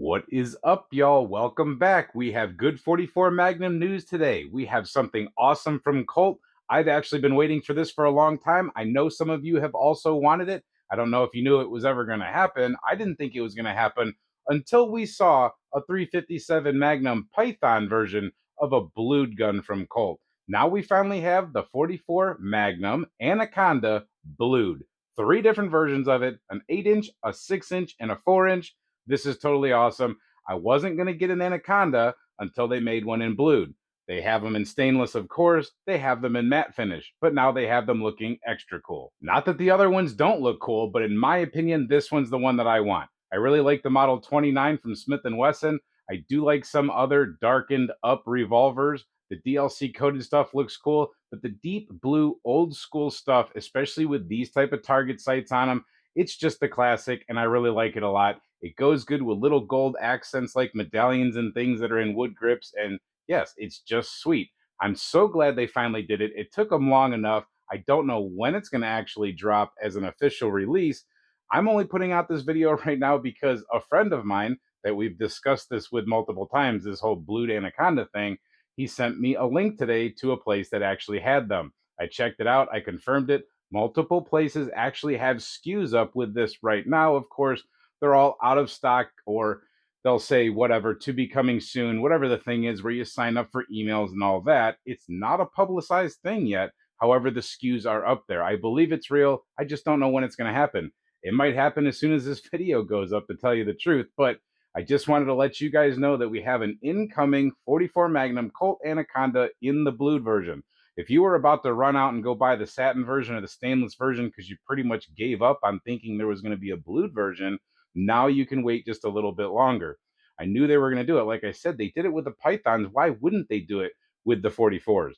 What is up, y'all? Welcome back. We have good 44 Magnum news today. We have something awesome from Colt. I've actually been waiting for this for a long time. I know some of you have also wanted it. I don't know if you knew it was ever going to happen. I didn't think it was going to happen until we saw a 357 Magnum Python version of a blued gun from Colt. Now we finally have the 44 Magnum Anaconda blued. Three different versions of it, an 8-inch, a 6-inch, and a 4-inch. This is totally awesome. I wasn't going to get an Anaconda until they made one in blued. They have them in stainless, of course. They have them in matte finish, but now they have them looking extra cool. Not that the other ones don't look cool, but in my opinion, this one's the one that I want. I really like the Model 29 from Smith & Wesson. I do like some other darkened up revolvers. The DLC coated stuff looks cool, but the deep blue old school stuff, especially with these type of target sights on them, it's just the classic, and I really like it a lot. It goes good with little gold accents like medallions and things that are in wood grips. And yes, it's just sweet. I'm so glad they finally did it. It took them long enough. I don't know when it's going to actually drop as an official release. I'm only putting out this video right now because a friend of mine that we've discussed this with multiple times, this whole Blued Anaconda thing, he sent me a link today to a place that actually had them. I checked it out. I confirmed it. Multiple places actually have SKUs up with this right now. Of course, they're all out of stock, or they'll say whatever, to be coming soon, whatever the thing is where you sign up for emails and all that. It's not a publicized thing yet. However, the SKUs are up there. I believe it's real. I just don't know when it's going to happen. It might happen as soon as this video goes up, to tell you the truth, but I just wanted to let you guys know that we have an incoming 44 Magnum Colt Anaconda in the blued version. If you were about to run out and go buy the satin version or the stainless version because you pretty much gave up on thinking there was going to be a blued version, now you can wait just a little bit longer. I knew they were going to do it. Like I said, they did it with the Pythons. Why wouldn't they do it with the 44s?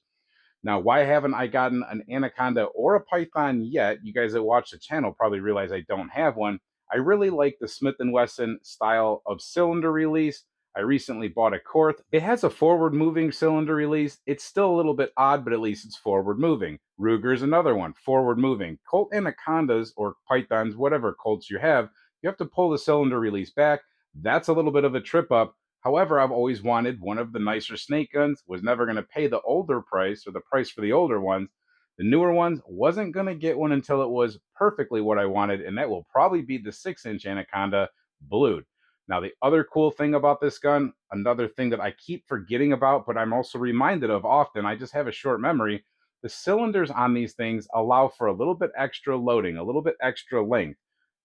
Now, why haven't I gotten an Anaconda or a Python yet? You guys that watch the channel probably realize I don't have one. I really like the Smith & Wesson style of cylinder release. I recently bought a Korth. It has a forward moving cylinder release. It's still a little bit odd, but at least it's forward moving. Ruger's another one, forward moving. Colt Anacondas or Pythons, whatever Colts you have to pull the cylinder release back. That's a little bit of a trip up. However, I've always wanted one of the nicer snake guns, was never going to pay the older price or the price for the older ones. The newer ones, wasn't going to get one until it was perfectly what I wanted, and that will probably be the 6-inch Anaconda blued. Now, the other cool thing about this gun, another thing that I keep forgetting about, but I'm also reminded of often, I just have a short memory, the cylinders on these things allow for a little bit extra loading, a little bit extra length.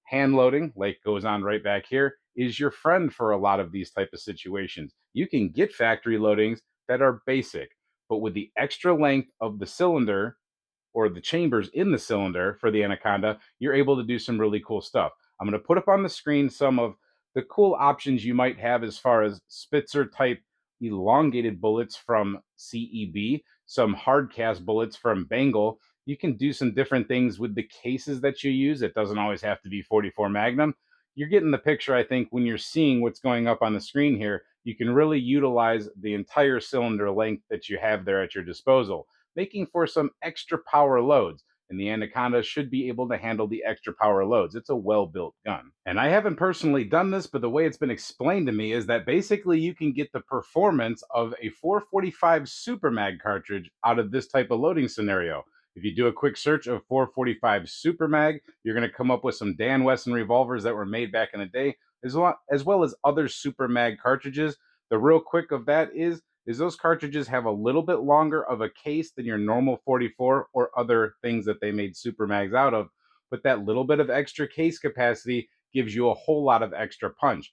Hand loading, like goes on right back here, is your friend for a lot of these type of situations. You can get factory loadings that are basic, but with the extra length of the cylinder or the chambers in the cylinder for the Anaconda, you're able to do some really cool stuff. I'm going to put up on the screen some of the cool options you might have as far as Spitzer type elongated bullets from CEB, some hard cast bullets from Bengal. You can do some different things with the cases that you use. It doesn't always have to be 44 Magnum. You're getting the picture, I think, when you're seeing what's going up on the screen here. You can really utilize the entire cylinder length that you have there at your disposal, making for some extra power loads. And the Anaconda should be able to handle the extra power loads. It's a well-built gun. And I haven't personally done this, but the way it's been explained to me is that basically you can get the performance of a 445 Super Mag cartridge out of this type of loading scenario. If you do a quick search of 445 Super Mag, you're going to come up with some Dan Wesson revolvers that were made back in the day, as well as other Super Mag cartridges. The real quick of that is those cartridges have a little bit longer of a case than your normal 44 or other things that they made Super Mags out of, but that little bit of extra case capacity gives you a whole lot of extra punch.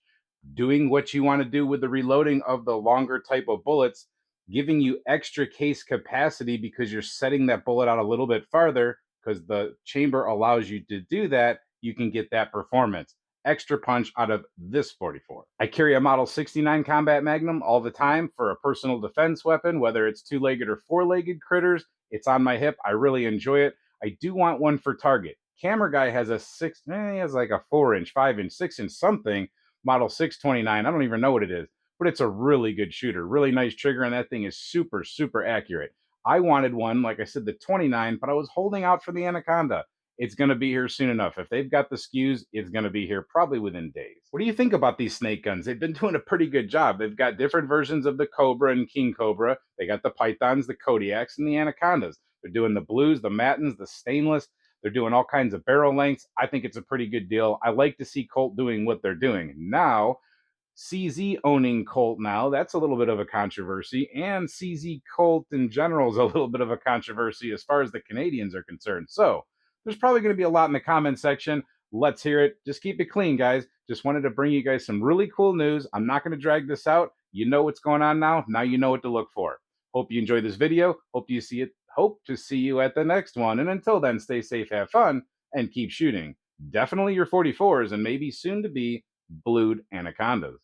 Doing what you want to do with the reloading of the longer type of bullets, giving you extra case capacity because you're setting that bullet out a little bit farther because the chamber allows you to do that, you can get that performance. Extra punch out of this 44. I carry a Model 69 Combat Magnum all the time for a personal defense weapon, whether it's two-legged or four-legged critters. It's on my hip. I really enjoy it. I do want one for target. Camera Guy has a he has like a 4-inch, 5-inch, 6-inch something, Model 629. I don't even know what it is, but it's a really good shooter. Really nice trigger, and that thing is super, super accurate. I wanted one, like I said, the 29, but I was holding out for the Anaconda. it's going to be here soon enough. If they've got the SKUs, it's going to be here probably within days. What do you think about these snake guns? They've been doing a pretty good job. They've got different versions of the Cobra and King Cobra. They got the Pythons, the Kodiaks, and the Anacondas. They're doing the blues, the matins, the stainless. They're doing all kinds of barrel lengths. I think it's a pretty good deal. I like to see Colt doing what they're doing. Now, CZ owning Colt now, that's a little bit of a controversy. And CZ Colt in general is a little bit of a controversy as far as the Canadians are concerned. So there's probably going to be a lot in the comment section. Let's hear it. Just keep it clean, guys. Just wanted to bring you guys some really cool news. I'm not going to drag this out. You know what's going on now. Now you know what to look for. Hope you enjoyed this video. Hope you see it. Hope to see you at the next one. And until then, stay safe, have fun, and keep shooting. Definitely your 44s and maybe soon to be Blued Anacondas.